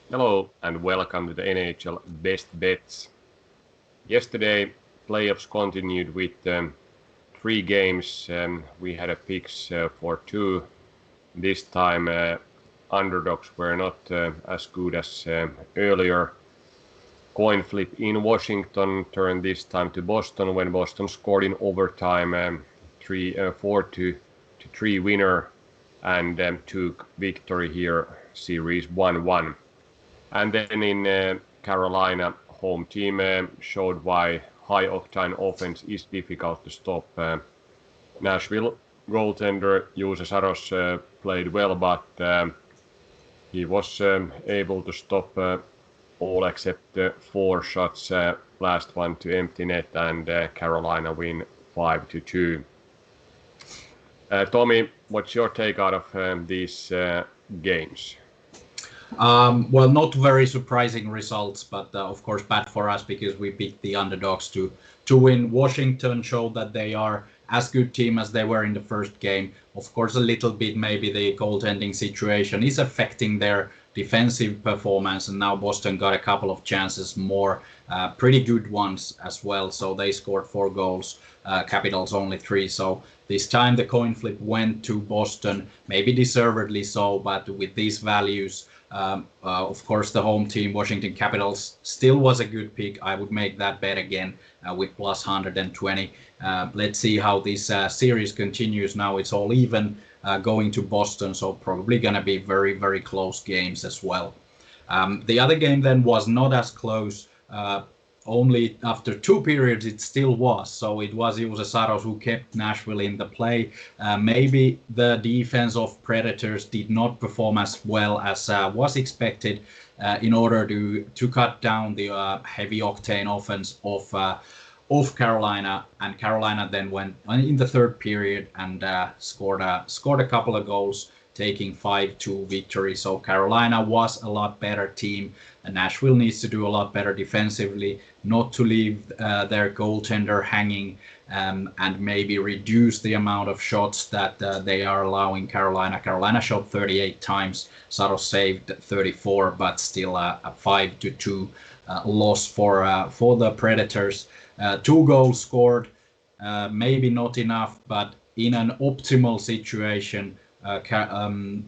Hello and welcome to the NHL Best Bets. Yesterday, playoffs continued with three games. We had a picks for two. This time, underdogs were not as good as earlier. Coin flip in Washington turned this time to Boston when Boston scored in overtime 4-3 winner and took victory here, series 1-1. And then in Carolina, home team showed why high-octane offense is difficult to stop. Nashville goaltender Juuse Saros played well, but he was able to stop all except 4 shots, last one to empty net, and Carolina win 5-2. Tommy, what's your take out of these games? Well, not very surprising results, but of course bad for us because we picked the underdogs to win. Washington showed that they are as good team as they were in the first game. Of course, a little bit maybe the goaltending situation is affecting their defensive performance, and now Boston got a couple of chances more, pretty good ones as well. So they scored 4 goals, Capitals only 3. So this time the coin flip went to Boston, maybe deservedly so, but with these values, of course, the home team, Washington Capitals, still was a good pick. I would make that bet again with plus 120. Let's see how this series continues. Now it's all even going to Boston, so probably going to be very, very close games as well. The other game then was not as close. Only after 2 periods it still was. So it was Juuse Saros who kept Nashville in the play. Maybe the defense of Predators did not perform as well as was expected in order to cut down the heavy octane offense of Carolina. And Carolina then went in the third period and scored a couple of goals, taking 5-2 victory. So Carolina was a lot better team. And Nashville needs to do a lot better defensively, not to leave their goaltender hanging, and maybe reduce the amount of shots that they are allowing Carolina. Carolina shot 38 times, Saros saved 34, but still a 5-2 loss for the Predators. 2 goals scored, maybe not enough, but in an optimal situation,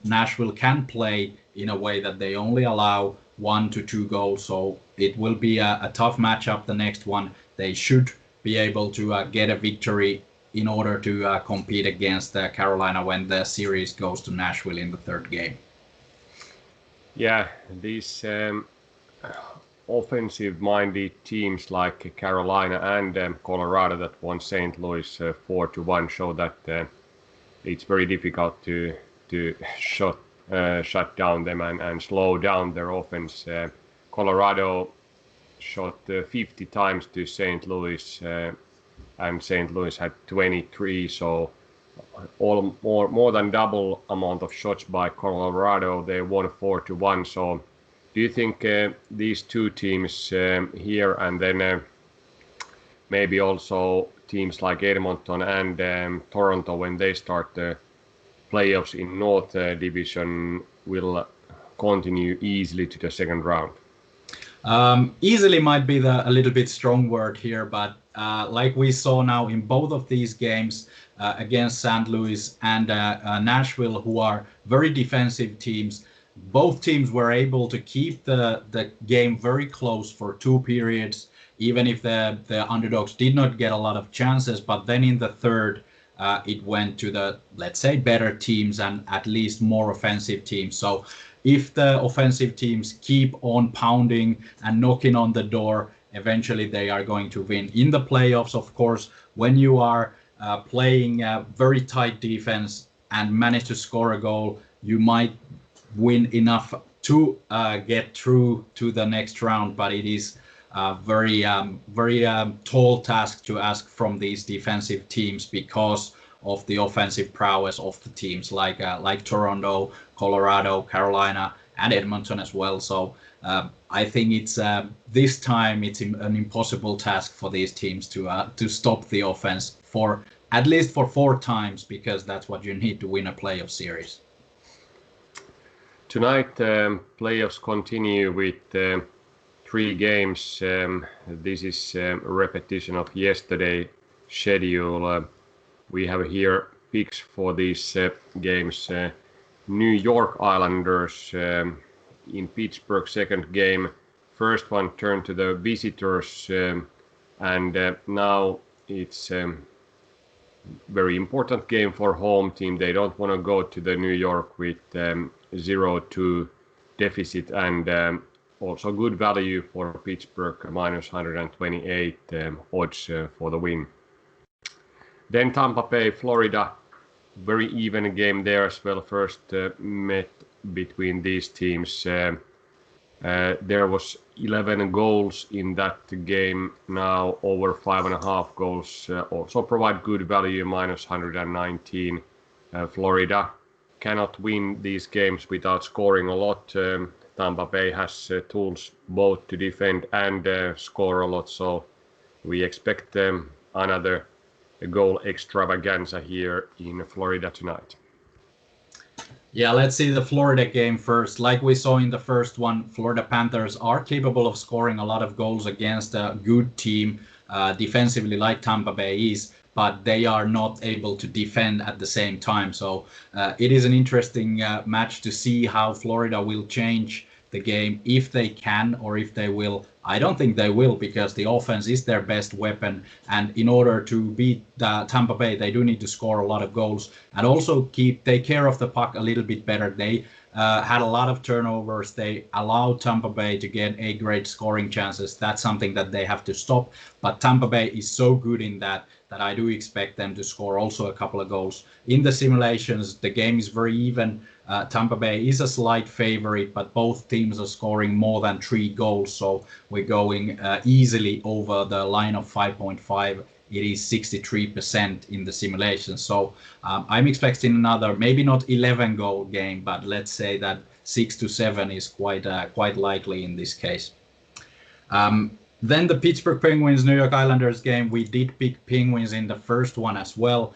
Nashville can play in a way that they only allow 1 to 2 goals, so it will be a tough matchup. The next one, they should be able to get a victory in order to compete against Carolina when the series goes to Nashville in the third game. Yeah, these offensive-minded teams like Carolina and Colorado that won St. Louis 4-1 show that it's very difficult to shut down them and slow down their offense. Colorado shot 50 times to St. Louis, and St. Louis had 23, so more than double amount of shots by Colorado. They won 4-1. So, do you think these two teams here and then maybe also teams like Edmonton and Toronto, when they start the playoffs in North Division, will continue easily to the second round? Easily might be a little bit strong word here, but like we saw now in both of these games against St. Louis and Nashville, who are very defensive teams, both teams were able to keep the game very close for 2 periods, even if the underdogs did not get a lot of chances. But then in the third, it went to the, let's say, better teams and at least more offensive teams. So if the offensive teams keep on pounding and knocking on the door, eventually they are going to win. In the playoffs, of course, when you are playing a very tight defense and manage to score a goal, you might win enough to get through to the next round, but it is a very tall task to ask from these defensive teams because of the offensive prowess of the teams like Toronto, Colorado, Carolina, and Edmonton as well. So I think it's this time it's an impossible task for these teams to stop the offense for at least for 4 times, because that's what you need to win a playoff series. Tonight, playoffs continue with 3 games. This is a repetition of yesterday's schedule. We have here picks for these games. New York Islanders in Pittsburgh, second game. First one turned to the visitors, and now it's very important game for home team. They don't want to go to the New York with 0-2 deficit, and also good value for Pittsburgh, minus 128 odds for the win. Then Tampa Bay, Florida, very even game there as well. First met between these teams. There was 11 goals in that game. Now over 5.5 goals. Also provide good value, minus 119. Florida cannot win these games without scoring a lot. Tampa Bay has tools both to defend and score a lot, so we expect another goal extravaganza here in Florida tonight. Yeah, let's see the Florida game first. Like we saw in the first one, Florida Panthers are capable of scoring a lot of goals against a good team defensively like Tampa Bay is, but they are not able to defend at the same time. So it is an interesting match to see how Florida will change the game, if they can or if they will. I don't think they will, because the offense is their best weapon, and in order to beat Tampa Bay, they do need to score a lot of goals and also take care of the puck a little bit better. They had a lot of turnovers. They allowed Tampa Bay to get a great scoring chances. That's something that they have to stop, but Tampa Bay is so good in that I do expect them to score also a couple of goals. In the simulations, the game is very even. Tampa Bay is a slight favorite, but both teams are scoring more than 3 goals, so we're going easily over the line of 5.5. It is 63% in the simulation, so I'm expecting another, maybe not 11-goal game, but let's say that 6 to 7 is quite likely in this case. Then the Pittsburgh Penguins New York Islanders game, we did pick Penguins in the first one as well.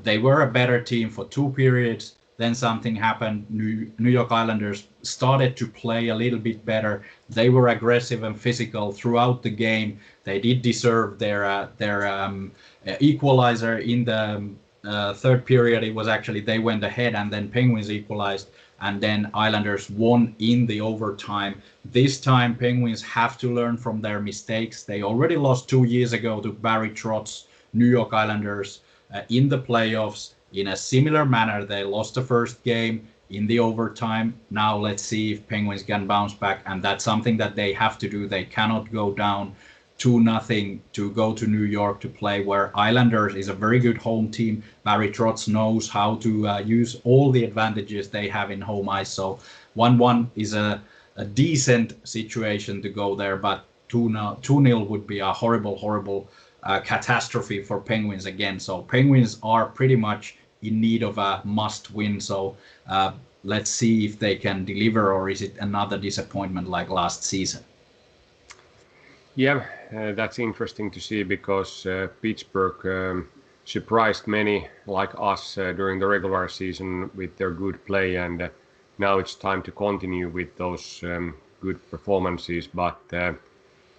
They were a better team for 2 periods. Then something happened. New York Islanders started to play a little bit better. They were aggressive and physical throughout the game. They did deserve their equalizer in the third period. It was actually they went ahead and then Penguins equalized, and then Islanders won in the overtime. This time Penguins have to learn from their mistakes. They already lost 2 years ago to Barry Trotz's New York Islanders in the playoffs. In a similar manner, they lost the first game in the overtime. Now let's see if Penguins can bounce back, and that's something that they have to do. They cannot go down 2-0 to go to New York to play, where Islanders is a very good home team. Barry Trotz knows how to use all the advantages they have in home ice. So 1-1 is a decent situation to go there, but 2-0 would be a horrible catastrophe for Penguins again. So Penguins are pretty much in need of a must win. So let's see if they can deliver, or is it another disappointment like last season? Yeah, that's interesting to see, because Pittsburgh surprised many like us during the regular season with their good play, and now it's time to continue with those good performances, but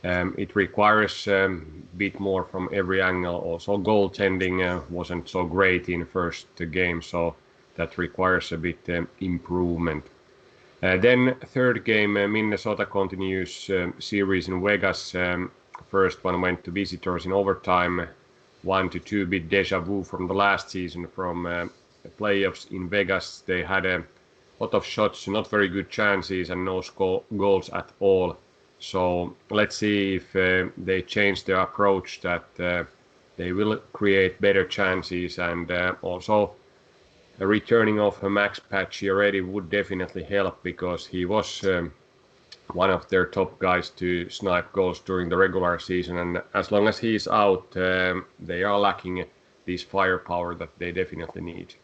it requires a bit more from every angle. Also, goaltending wasn't so great in first game, so that requires a bit improvement. Then third game, Minnesota continues series in Vegas. First one went to visitors in overtime, 1-2, bit deja vu from the last season from playoffs in Vegas. They had a lot of shots, not very good chances, and no goals at all. So let's see if they change their approach, that they will create better chances, and also returning of Max Pacioretty would definitely help, because he was one of their top guys to snipe goals during the regular season, and as long as he's out, they are lacking this firepower that they definitely need.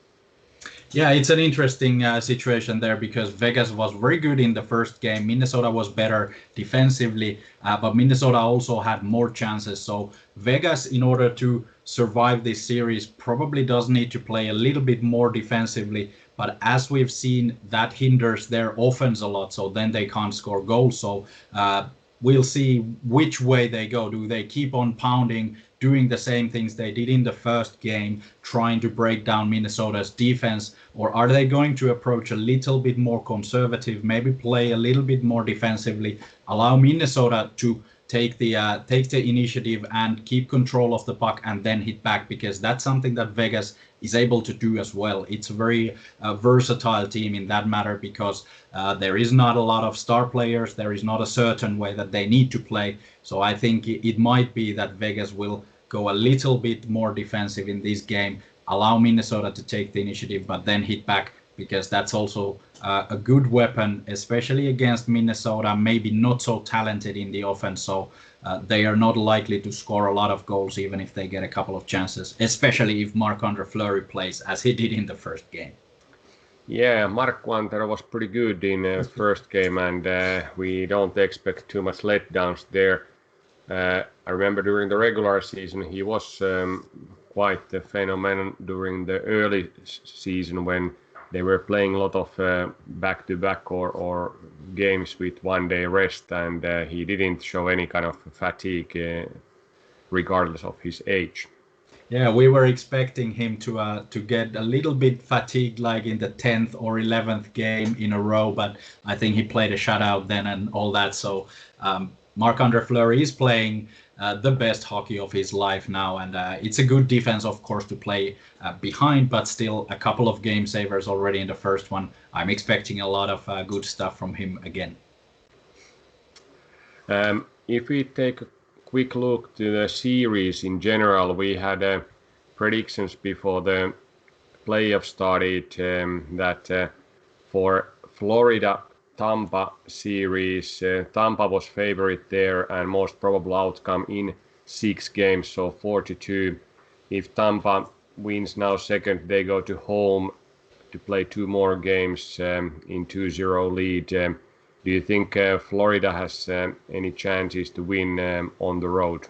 Yeah, it's an interesting situation there, because Vegas was very good in the first game. Minnesota was better defensively, but Minnesota also had more chances. So Vegas, in order to survive this series, probably does need to play a little bit more defensively. But as we've seen, that hinders their offense a lot. So then they can't score goals. So we'll see which way they go. Do they keep on pounding, doing the same things they did in the first game, trying to break down Minnesota's defense, or are they going to approach a little bit more conservative, maybe play a little bit more defensively, allow Minnesota to take the initiative and keep control of the puck and then hit back, because that's something that Vegas is able to do as well. It's a very versatile team in that matter, because there is not a lot of star players. There is not a certain way that they need to play. So I think it might be that Vegas will go a little bit more defensive in this game, allow Minnesota to take the initiative, but then hit back, because that's also a good weapon, especially against Minnesota, maybe not so talented in the offense. So they are not likely to score a lot of goals, even if they get a couple of chances, especially if Marc-Andre Fleury plays as he did in the first game. Yeah, Marc-Andre was pretty good in the first game, and we don't expect too much letdowns there. I remember during the regular season, he was quite a phenomenon during the early season when they were playing a lot of back-to-back or games with one-day rest, and he didn't show any kind of fatigue regardless of his age. Yeah, we were expecting him to get a little bit fatigued, like in the 10th or 11th game in a row, but I think he played a shutout then and all that. So Marc-Andre Fleury is playing the best hockey of his life now, and it's a good defense, of course, to play behind, but still a couple of game savers already in the first one. I'm expecting a lot of good stuff from him again. If we take a quick look to the series in general, we had predictions before the playoffs started that for Florida Tampa series, Tampa was favorite there and most probable outcome in 6 games, so 4-2. If Tampa wins now second, they go to home to play 2 more games in 2-0 lead. Do you think Florida has any chances to win on the road?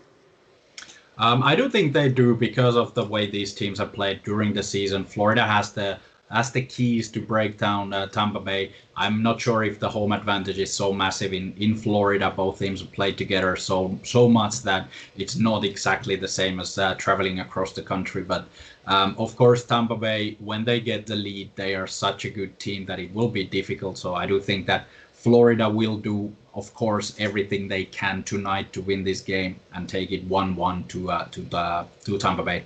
I do think they do, because of the way these teams have played during the season. Florida has the keys to break down Tampa Bay. I'm not sure if the home advantage is so massive in Florida. Both teams have played together so much that it's not exactly the same as traveling across the country. But of course, Tampa Bay, when they get the lead, they are such a good team that it will be difficult. So I do think that Florida will do, of course, everything they can tonight to win this game and take it 1-1 to Tampa Bay.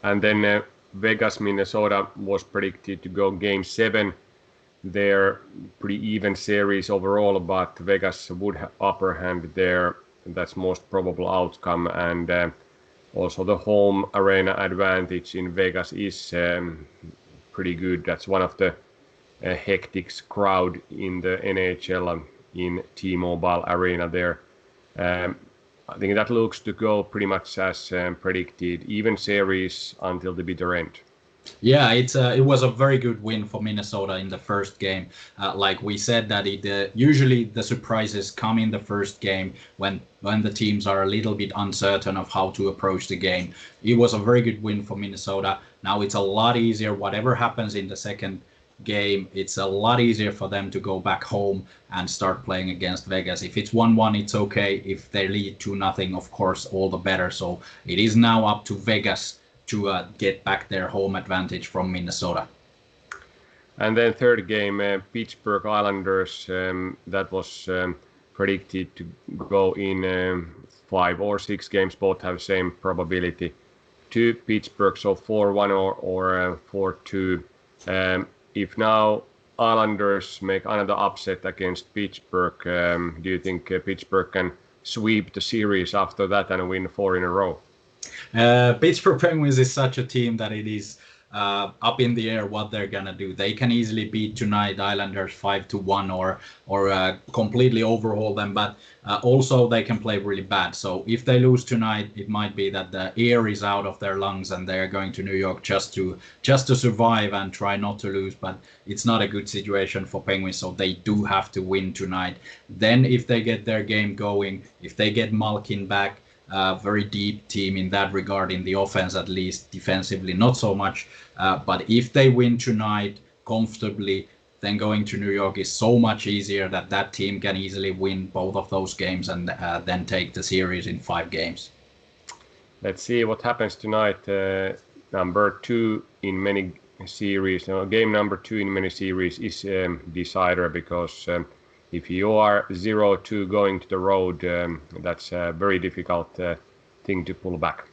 And then Vegas, Minnesota was predicted to go game 7. They're pretty even series overall, but Vegas would have upper hand there. That's most probable outcome. And also the home arena advantage in Vegas is pretty good. That's one of the hectic crowd in the NHL in T-Mobile Arena there. I think that looks to go pretty much as predicted, even series until the bitter end. Yeah, it was a very good win for Minnesota in the first game. Like we said, that usually the surprises come in the first game when the teams are a little bit uncertain of how to approach the game. It was a very good win for Minnesota. Now it's a lot easier. Whatever happens in the second game, it's a lot easier for them to go back home and start playing against Vegas. If it's 1-1, it's okay. If they lead 2-0, of course, all the better. So it is now up to Vegas to get back their home advantage from Minnesota. And then third game, Pittsburgh Islanders, that was predicted to go in 5 or 6 games, both have same probability to Pittsburgh, so 4-1 or 4-2. If now Islanders make another upset against Pittsburgh, do you think Pittsburgh can sweep the series after that and win 4 in a row? Pittsburgh Penguins is such a team that it is up in the air what they're gonna do. They can easily beat tonight Islanders 5-1 or completely overhaul them, but also they can play really bad. So if they lose tonight, it might be that the air is out of their lungs and they are going to New York just to survive and try not to lose. But it's not a good situation for Penguins, so they do have to win tonight. Then if they get their game going, if they get Malkin back, very deep team in that regard, in the offense at least, defensively not so much. But if they win tonight comfortably, then going to New York is so much easier that team can easily win both of those games and then take the series in 5 games. Let's see what happens tonight. Number 2 in many series, game number 2 in many series is decider, because if you are 0-2 going to the road, that's a very difficult thing to pull back.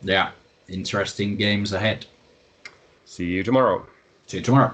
Yeah, interesting games ahead. See you tomorrow. See you tomorrow.